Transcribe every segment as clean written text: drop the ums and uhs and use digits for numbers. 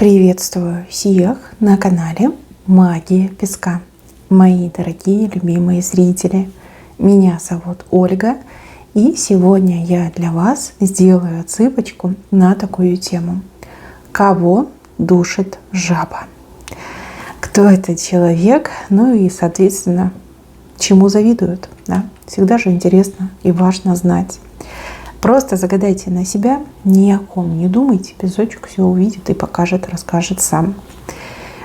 Приветствую всех на канале Магия Песка. Мои дорогие, любимые зрители, меня зовут Ольга, и сегодня я для вас сделаю отсыпочку на такую тему. Кого душит жаба? Кто этот человек? Ну и, соответственно, чему завидуют? Да? Всегда же интересно и важно знать. Просто загадайте на себя, ни о ком не думайте, песочек все увидит и покажет, расскажет сам.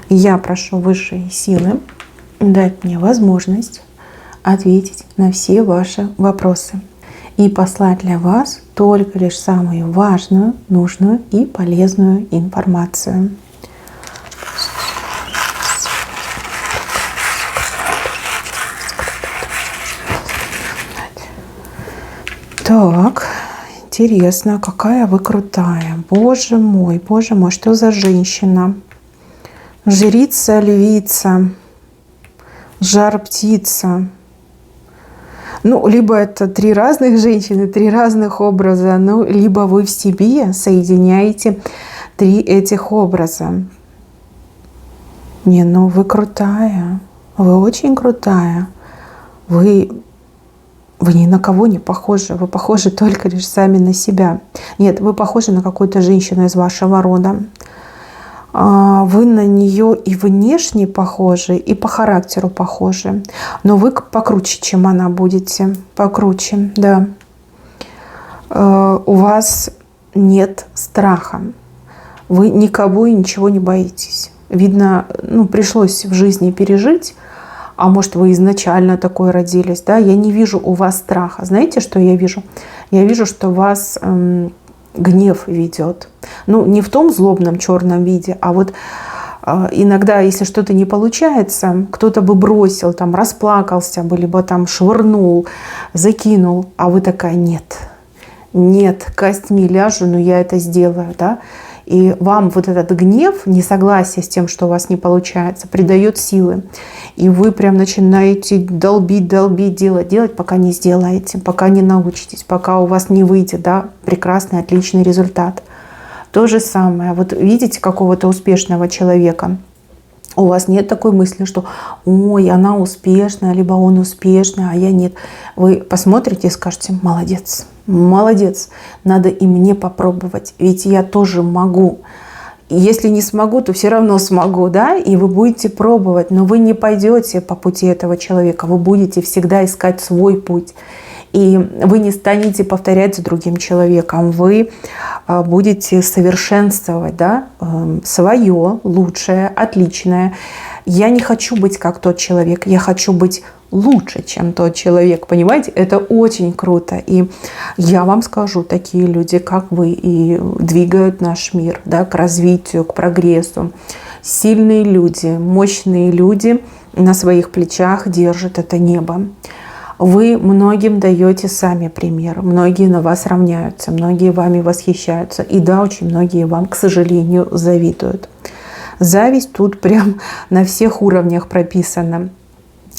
Я прошу высшие силы дать мне возможность ответить на все ваши вопросы и послать для вас только лишь самую важную, нужную и полезную информацию. Так, интересно, какая вы крутая. Боже мой, что за женщина? Жрица, львица, жар-птица. Ну, либо это три разных женщины, три разных образа, ну, либо вы в себе соединяете три этих образа. Не, ну вы крутая, вы очень крутая. Вы ни на кого не похожи, вы похожи только лишь сами на себя. Нет, вы похожи на какую-то женщину из вашего рода. Вы на нее и внешне похожи, и по характеру похожи. Но вы покруче, чем она будете. Покруче, да. У вас нет страха. Вы никого и ничего не боитесь. Видно, ну, пришлось в жизни пережить. А может, вы изначально такой родились, да? Я не вижу у вас страха. Знаете, что я вижу? Я вижу, что вас гнев ведет. Ну, не в том злобном черном виде, а вот иногда, если что-то не получается, кто-то бы бросил, там, расплакался бы, либо там швырнул, закинул, а вы такая: нет, костьми ляжу, но я это сделаю, да? И вам вот этот гнев, несогласие с тем, что у вас не получается, придает силы. И вы прям начинаете долбить, делать, пока не сделаете, пока не научитесь, пока у вас не выйдет, да, прекрасный, отличный результат. То же самое. Вот видите какого-то успешного человека, у вас нет такой мысли, что ой, она успешная, либо он успешный, а я нет. Вы посмотрите и скажете: молодец, надо и мне попробовать, ведь я тоже могу. Если не смогу, то все равно смогу, да, и вы будете пробовать, но вы не пойдете по пути этого человека, вы будете всегда искать свой путь. И вы не станете повторять за другим человеком, вы будете совершенствовать, да, свое лучшее, отличное. Я не хочу быть как тот человек, я хочу быть лучше, чем тот человек, понимаете? Это очень круто. И я вам скажу, такие люди, как вы, и двигают наш мир, да, к развитию, к прогрессу. Сильные люди, мощные люди на своих плечах держат это небо. Вы многим даете сами пример, многие на вас равняются, многие вами восхищаются. И да, очень многие вам, к сожалению, завидуют. Зависть тут прям на всех уровнях прописана.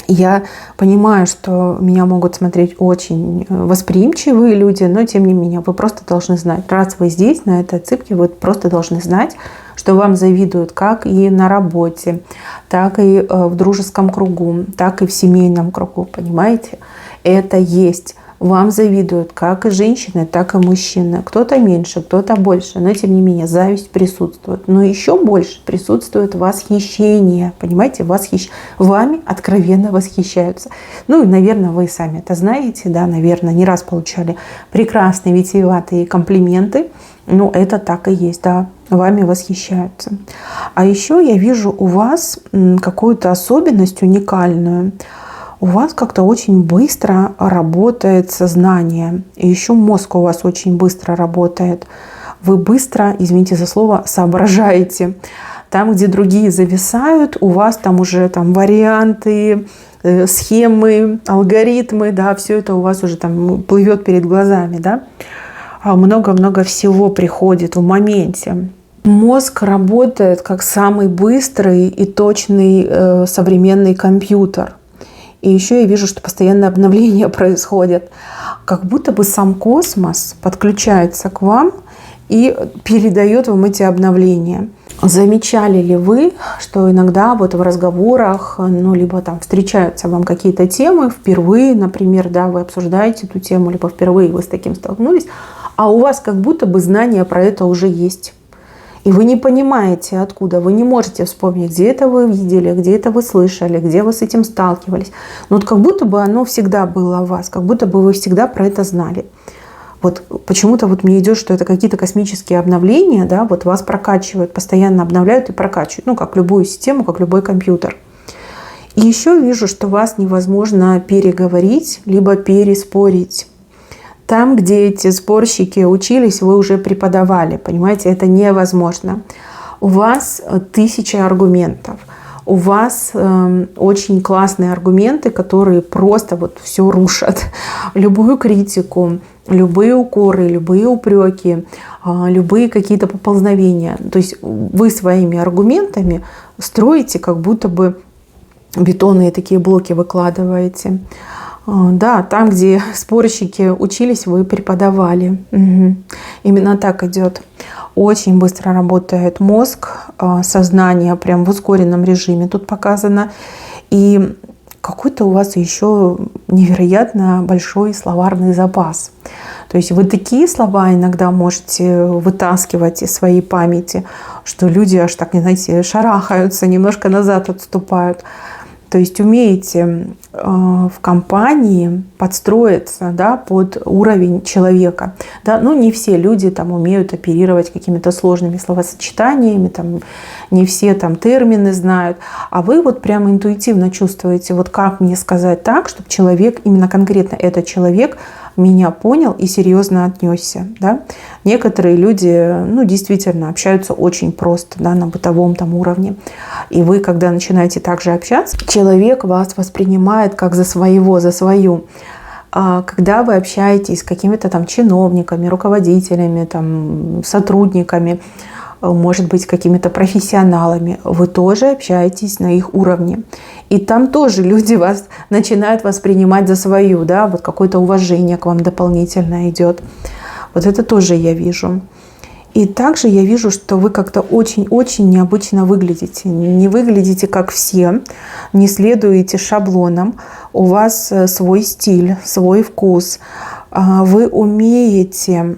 Я понимаю, что меня могут смотреть очень восприимчивые люди, но тем не менее вы просто должны знать, раз вы здесь, на этой отсыпке, вы просто должны знать, что вам завидуют как и на работе, так и в дружеском кругу, так и в семейном кругу, понимаете? Это есть. Вам завидуют как и женщины, так и мужчины. Кто-то меньше, кто-то больше, но тем не менее зависть присутствует. Но еще больше присутствует восхищение, понимаете? Вами откровенно восхищаются. Ну и, наверное, вы сами это знаете, да, наверное, не раз получали прекрасные витиеватые комплименты. Ну, это так и есть, да, вами восхищаются. А еще я вижу у вас какую-то особенность уникальную. У вас как-то очень быстро работает сознание. И еще мозг у вас очень быстро работает. Вы быстро, извините за слово, соображаете. Там, где другие зависают, у вас там уже там варианты, схемы, алгоритмы, да, все это у вас уже там плывет перед глазами, да. Много-много всего приходит в моменте. Мозг работает как самый быстрый и точный современный компьютер. И еще я вижу, что постоянно обновления происходят. Как будто бы сам космос подключается к вам и передает вам эти обновления. Замечали ли вы, что иногда вот в разговорах, ну, либо там встречаются вам какие-то темы, впервые, например, да, вы обсуждаете эту тему, либо впервые вы с таким столкнулись, а у вас как будто бы знания про это уже есть. И вы не понимаете, откуда, вы не можете вспомнить, где это вы видели, где это вы слышали, где вы с этим сталкивались. Но вот как будто бы оно всегда было у вас, как будто бы вы всегда про это знали. Вот почему-то вот мне идет, что это какие-то космические обновления, да, вот вас прокачивают, постоянно обновляют и прокачивают, ну, как любую систему, как любой компьютер. И еще вижу, что вас невозможно переговорить, либо переспорить. Там, где эти спорщики учились, вы уже преподавали, понимаете, это невозможно. У вас 1000 аргументов. У вас очень классные аргументы, которые просто вот все рушат. Любую критику, любые укоры, любые упреки, любые какие-то поползновения. То есть вы своими аргументами строите, как будто бы бетонные такие блоки выкладываете. Да, там, где спорщики учились, вы преподавали. Угу. Именно так идет. Очень быстро работает мозг, сознание прям в ускоренном режиме тут показано. И какой-то у вас еще невероятно большой словарный запас. То есть вы такие слова иногда можете вытаскивать из своей памяти, что люди аж так, знаете, шарахаются, немножко назад отступают. То есть умеете в компании подстроиться, да, под уровень человека. Да? Ну, не все люди там умеют оперировать какими-то сложными словосочетаниями, там, не все там термины знают, а вы вот прямо интуитивно чувствуете, вот как мне сказать так, чтобы человек, именно конкретно этот человек, меня понял и серьезно отнесся. Да? Некоторые люди, ну, действительно общаются очень просто, да, на бытовом там уровне. И вы, когда начинаете также общаться, человек вас воспринимает как за своего, за свою. А когда вы общаетесь с какими-то там чиновниками, руководителями, там, сотрудниками, может быть, какими-то профессионалами, вы тоже общаетесь на их уровне. И там тоже люди вас начинают воспринимать за свою, да, вот какое-то уважение к вам дополнительно идет. Вот это тоже я вижу. И также я вижу, что вы как-то очень-очень необычно выглядите. Не выглядите как все, не следуете шаблонам. У вас свой стиль, свой вкус. Вы умеете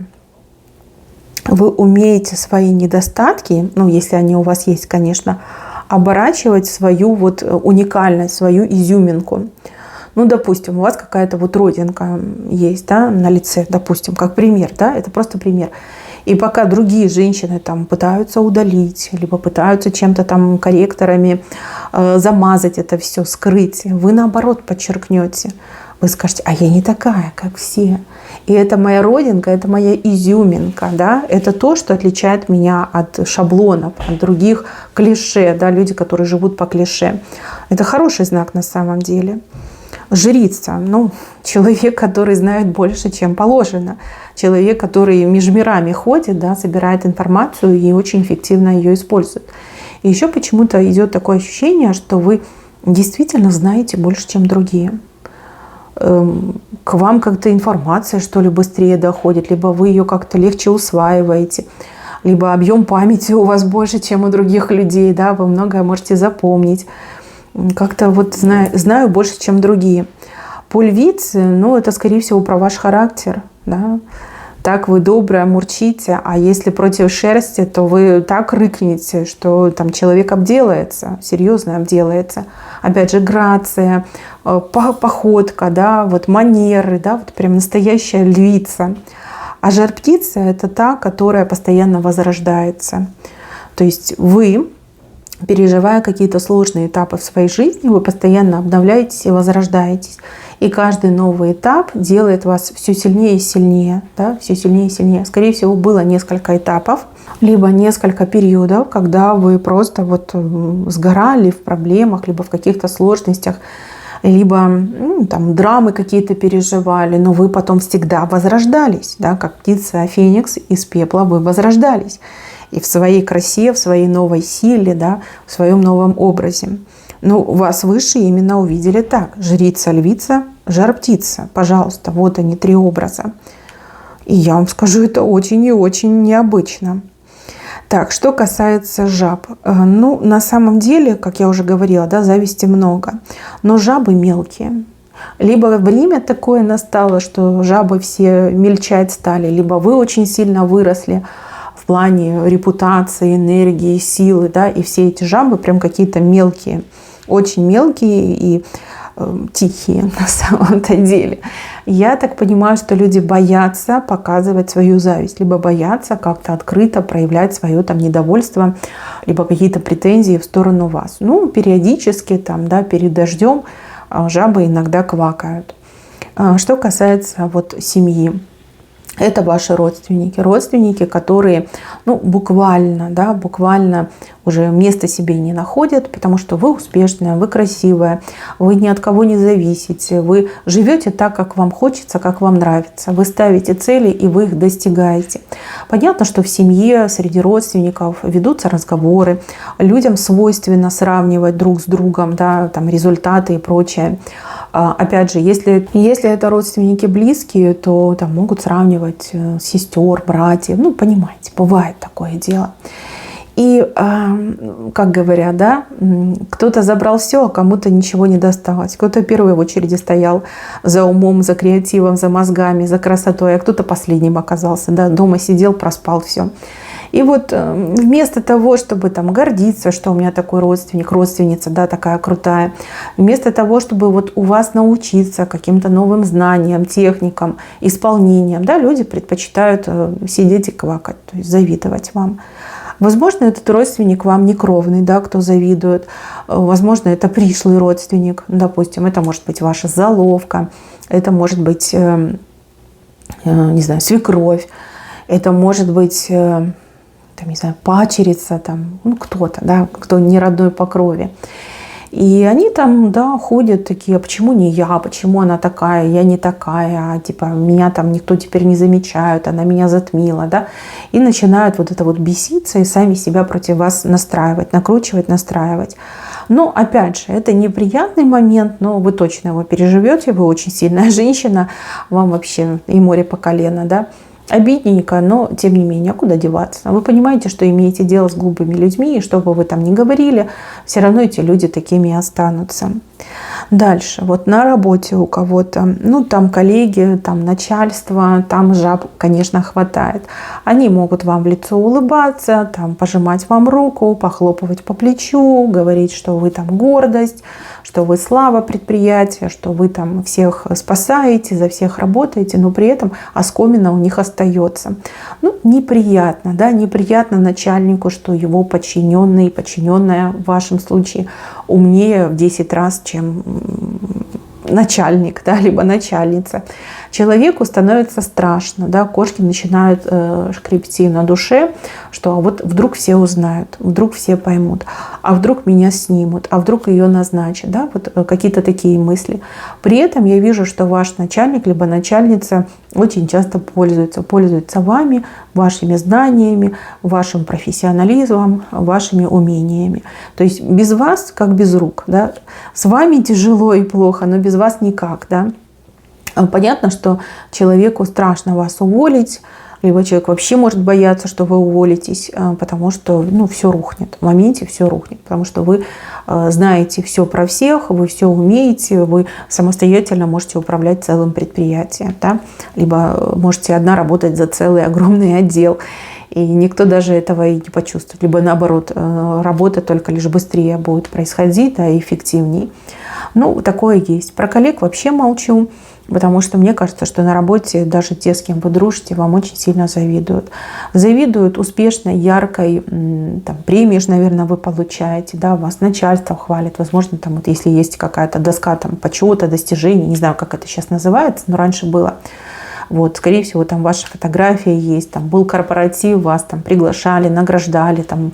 свои недостатки, ну, если они у вас есть, конечно, оборачивать в свою вот уникальность, свою изюминку. Ну, допустим, у вас какая-то вот родинка есть, да, на лице, допустим, как пример, да, это просто пример. И пока другие женщины там пытаются удалить, либо пытаются чем-то там корректорами замазать это все, скрыть, вы наоборот подчеркнете. Вы скажете, а я не такая, как все. И это моя родинка, это моя изюминка, да? Это то, что отличает меня от шаблонов, от других клише, да? Люди, которые живут по клише. Это хороший знак на самом деле. Жрица, ну, человек, который знает больше, чем положено. Человек, который между мирами ходит, да, собирает информацию и очень эффективно ее использует. И еще почему-то идет такое ощущение, что вы действительно знаете больше, чем другие. К вам как-то информация, что ли, быстрее доходит, либо вы ее как-то легче усваиваете, либо объем памяти у вас больше, чем у других людей, да, вы многое можете запомнить. Как-то вот знаю больше, чем другие. По львице, ну, это, скорее всего, про ваш характер, да. Так вы добрая, мурчите, а если против шерсти, то вы так рыкнете, что там человек обделается, серьезно обделается. Опять же, грация, походка, да, вот манеры, да, вот прям настоящая львица. А жар-птица – это та, которая постоянно возрождается. То есть вы, переживая какие-то сложные этапы в своей жизни, вы постоянно обновляетесь и возрождаетесь. И каждый новый этап делает вас все сильнее и сильнее, да, все сильнее и сильнее. Скорее всего, было несколько этапов, либо несколько периодов, когда вы просто вот сгорали в проблемах, либо в каких-то сложностях, либо там драмы какие-то переживали, но вы потом всегда возрождались, да, как птица Феникс из пепла вы возрождались. И в своей красе, в своей новой силе, да, в своем новом образе. Ну, вас выше именно увидели так. Жрица, львица, жар-птица. Пожалуйста, вот они, 3 образа. И я вам скажу, это очень и очень необычно. Так, что касается жаб. Ну, на самом деле, как я уже говорила, да, зависти много. Но жабы мелкие. Либо время такое настало, что жабы все мельчать стали, либо вы очень сильно выросли в плане репутации, энергии, силы, да, и все эти жабы прям какие-то мелкие, очень мелкие и тихие на самом-то деле. Я так понимаю, что люди боятся показывать свою зависть, либо боятся как-то открыто проявлять свое там недовольство, либо какие-то претензии в сторону вас. Ну, периодически там, да, перед дождем жабы иногда квакают. Что касается вот семьи, это ваши родственники, которые, ну, буквально уже места себе не находят, потому что вы успешная, вы красивая, вы ни от кого не зависите, вы живете так, как вам хочется, как вам нравится, вы ставите цели и вы их достигаете. Понятно, что в семье среди родственников ведутся разговоры, людям свойственно сравнивать друг с другом, да, там, результаты и прочее. Опять же, если это родственники близкие, то там могут сравнивать сестер, братьев. Ну, понимаете, бывает такое дело. И, как говорят, да, кто-то забрал все, а кому-то ничего не досталось. Кто-то первый в очереди стоял за умом, за креативом, за мозгами, за красотой, а кто-то последним оказался. Да, дома сидел, проспал все. И вот вместо того, чтобы там гордиться, что у меня такой родственник, родственница, да, такая крутая, вместо того, чтобы вот у вас научиться каким-то новым знаниям, техникам, исполнениям, да, люди предпочитают сидеть и квакать, то есть завидовать вам. Возможно, этот родственник вам не кровный, да, кто завидует. Возможно, это пришлый родственник. Допустим, это может быть ваша заловка, это может быть, не знаю, свекровь, это может быть, там, не знаю, падчерица, там, ну, кто-то, да, кто не родной по крови. И они там, да, ходят такие, а почему не я, почему она такая, я не такая, типа, меня там никто теперь не замечает, она меня затмила, да, и начинают вот это вот беситься и сами себя против вас настраивать, накручивать, настраивать. Но, опять же, это неприятный момент, но вы точно его переживете, вы очень сильная женщина, вам вообще и море по колено, да. Обидненько, но тем не менее, куда деваться? Вы понимаете, что имеете дело с глупыми людьми, и что бы вы там ни говорили, все равно эти люди такими и останутся. Дальше, вот на работе у кого-то, ну там коллеги, там начальство, там жаб, конечно, хватает. Они могут вам в лицо улыбаться, там пожимать вам руку, похлопывать по плечу, говорить, что вы там гордость, что вы слава предприятия, что вы там всех спасаете, за всех работаете, но при этом оскомина у них остается. Ну, неприятно, да, неприятно начальнику, что его подчиненный, подчиненная в вашем случае умнее в 10 раз, чем начальник, да, либо начальница. Человеку становится страшно, да, кошки начинают шкребти на душе, что а вот вдруг все узнают, вдруг все поймут, а вдруг меня снимут, а вдруг ее назначат, да, вот какие-то такие мысли. При этом я вижу, что ваш начальник либо начальница очень часто пользуется вами, вашими знаниями, вашим профессионализмом, вашими умениями. То есть без вас как без рук, да, с вами тяжело и плохо, но без вас никак, да. Понятно, что человеку страшно вас уволить, либо человек вообще может бояться, что вы уволитесь, потому что, ну, все рухнет. В моменте все рухнет, потому что вы знаете все про всех, вы все умеете, вы самостоятельно можете управлять целым предприятием, да? Либо можете одна работать за целый огромный отдел. И никто даже этого и не почувствует. Либо наоборот, работа только лишь быстрее будет происходить, да, и эффективнее. Ну, такое есть. Про коллег вообще молчу. Потому что мне кажется, что на работе даже те, с кем вы дружите, вам очень сильно завидуют. Завидуют успешной, яркой, там, премии, наверное, вы получаете, да, вас начальство хвалит. Возможно, там, вот, если есть какая-то доска там, почета, достижений, не знаю, как это сейчас называется, но раньше было. Вот, скорее всего, там ваша фотография есть, там был корпоратив, вас там приглашали, награждали, там,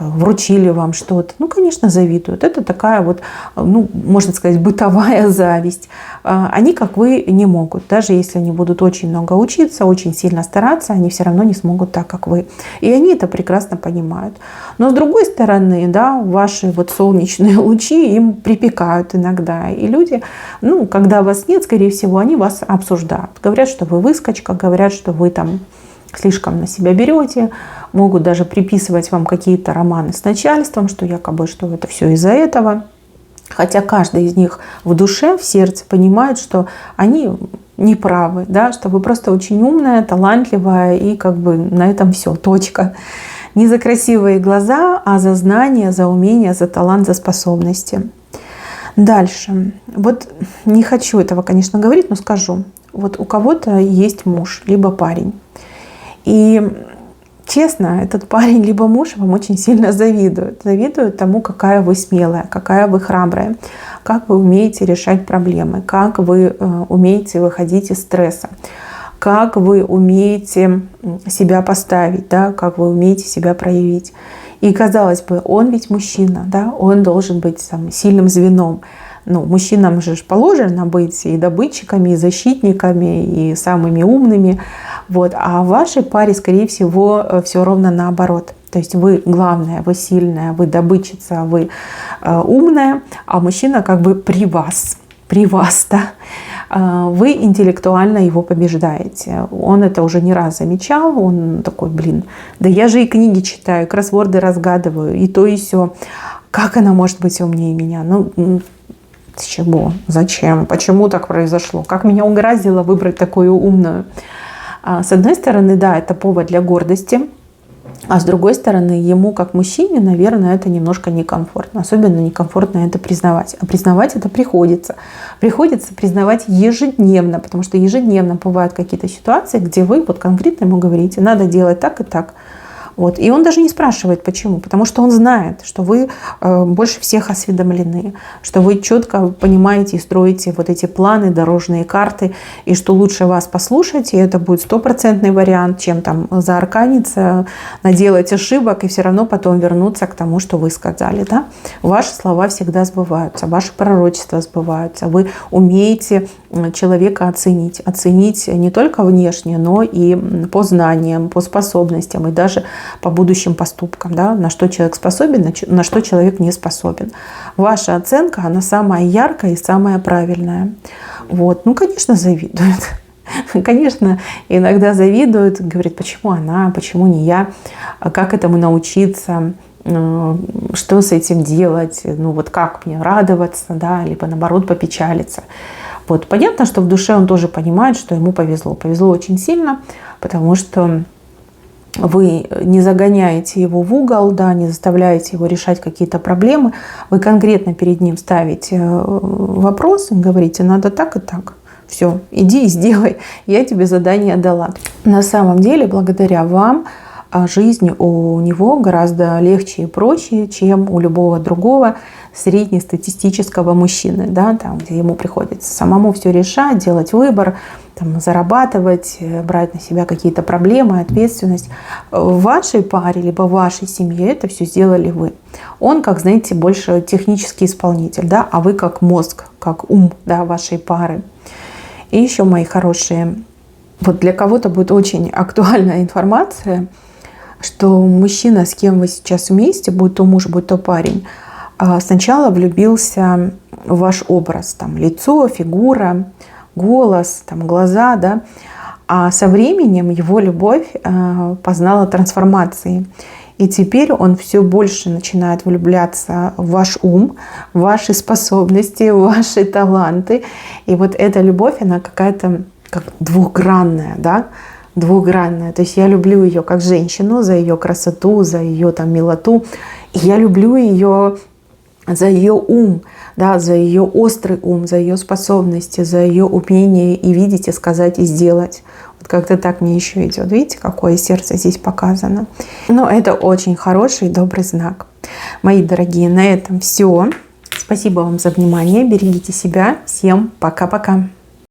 вручили вам что-то. Ну, конечно, завидуют. Это такая вот, ну, можно сказать, бытовая зависть. Они, как вы, не могут. Даже если они будут очень много учиться, очень сильно стараться, они все равно не смогут так, как вы. И они это прекрасно понимают. Но с другой стороны, да, ваши вот солнечные лучи им припекают иногда. И люди, ну, когда вас нет, скорее всего, они вас обсуждают. Говорят, что вы выскочка, говорят, что вы там слишком на себя берете, могут даже приписывать вам какие-то романы с начальством, что якобы что это все из-за этого. Хотя каждый из них в душе, в сердце понимает, что они не правы, да, что вы просто очень умная, талантливая, и как бы на этом все, точка. Не за красивые глаза, а за знания, за умения, за талант, за способности. Дальше. Вот не хочу этого, конечно, говорить, но скажу. Вот у кого-то есть муж, либо парень. И честно, этот парень либо муж вам очень сильно завидует. Завидует тому, какая вы смелая, какая вы храбрая, как вы умеете решать проблемы, как вы умеете выходить из стресса, как вы умеете себя поставить, да, как вы умеете себя проявить. И казалось бы, он ведь мужчина, да, он должен быть там сильным звеном. Ну, мужчинам же положено быть и добытчиками, и защитниками, и самыми умными. Вот. А в вашей паре, скорее всего, все ровно наоборот. То есть вы главная, вы сильная, вы добытчица, вы умная, а мужчина как бы при вас, да. Вы интеллектуально его побеждаете. Он это уже не раз замечал. Он такой, блин, да я же и книги читаю, кроссворды разгадываю, и то, и сё. Как она может быть умнее меня? Ну, с чего? Зачем? Почему так произошло? Как меня угораздило выбрать такую умную? С одной стороны, да, это повод для гордости. А с другой стороны, ему как мужчине, наверное, это немножко некомфортно. Особенно некомфортно это признавать. А признавать это приходится. Приходится признавать ежедневно, потому что ежедневно бывают какие-то ситуации, где вы вот конкретно ему говорите, надо делать так и так. Вот. И он даже не спрашивает, почему. Потому что он знает, что вы больше всех осведомлены, что вы четко понимаете и строите вот эти планы, дорожные карты, и что лучше вас послушать, и это будет стопроцентный вариант, чем там заарканиться, наделать ошибок и все равно потом вернуться к тому, что вы сказали. Да? Ваши слова всегда сбываются, ваши пророчества сбываются. Вы умеете человека оценить. Оценить не только внешне, но и по знаниям, по способностям, и даже по будущим поступкам, да, на что человек способен, на что человек не способен. Ваша оценка, она самая яркая и самая правильная. Вот. Ну, конечно, завидуют. Конечно, иногда завидуют, говорят, почему она, почему не я, как этому научиться, что с этим делать, ну вот как мне радоваться, да, либо наоборот попечалиться. Вот. Понятно, что в душе он тоже понимает, что ему повезло. Повезло очень сильно, потому что вы не загоняете его в угол, да, не заставляете его решать какие-то проблемы. Вы конкретно перед ним ставите вопрос и говорите, надо так и так. Все, иди и сделай, я тебе задание дала. На самом деле, благодаря вам, жизнь у него гораздо легче и проще, чем у любого другого среднестатистического мужчины, да, там, где ему приходится самому все решать, делать выбор, там, зарабатывать, брать на себя какие-то проблемы, ответственность. В вашей паре, либо в вашей семье это все сделали вы. Он, как, знаете, больше технический исполнитель, да, а вы как мозг, как ум, да, вашей пары. И еще, мои хорошие, вот для кого-то будет очень актуальная информация, что мужчина, с кем вы сейчас вместе, будь то муж, будь то парень, сначала влюбился в ваш образ, там, лицо, фигура, голос, там, глаза, да, а со временем его любовь познала трансформации. И теперь он все больше начинает влюбляться в ваш ум, в ваши способности, в ваши таланты. И вот эта любовь, она какая-то как двухгранная, да, двухгранная. То есть я люблю ее как женщину за ее красоту, за ее там милоту. И я люблю ее за ее ум, да, за ее острый ум, за ее способности, за ее умение и видеть, и сказать, и сделать. Вот как-то так мне еще идет. Видите, какое сердце здесь показано. Но это очень хороший и добрый знак. Мои дорогие, на этом все. Спасибо вам за внимание. Берегите себя. Всем пока-пока.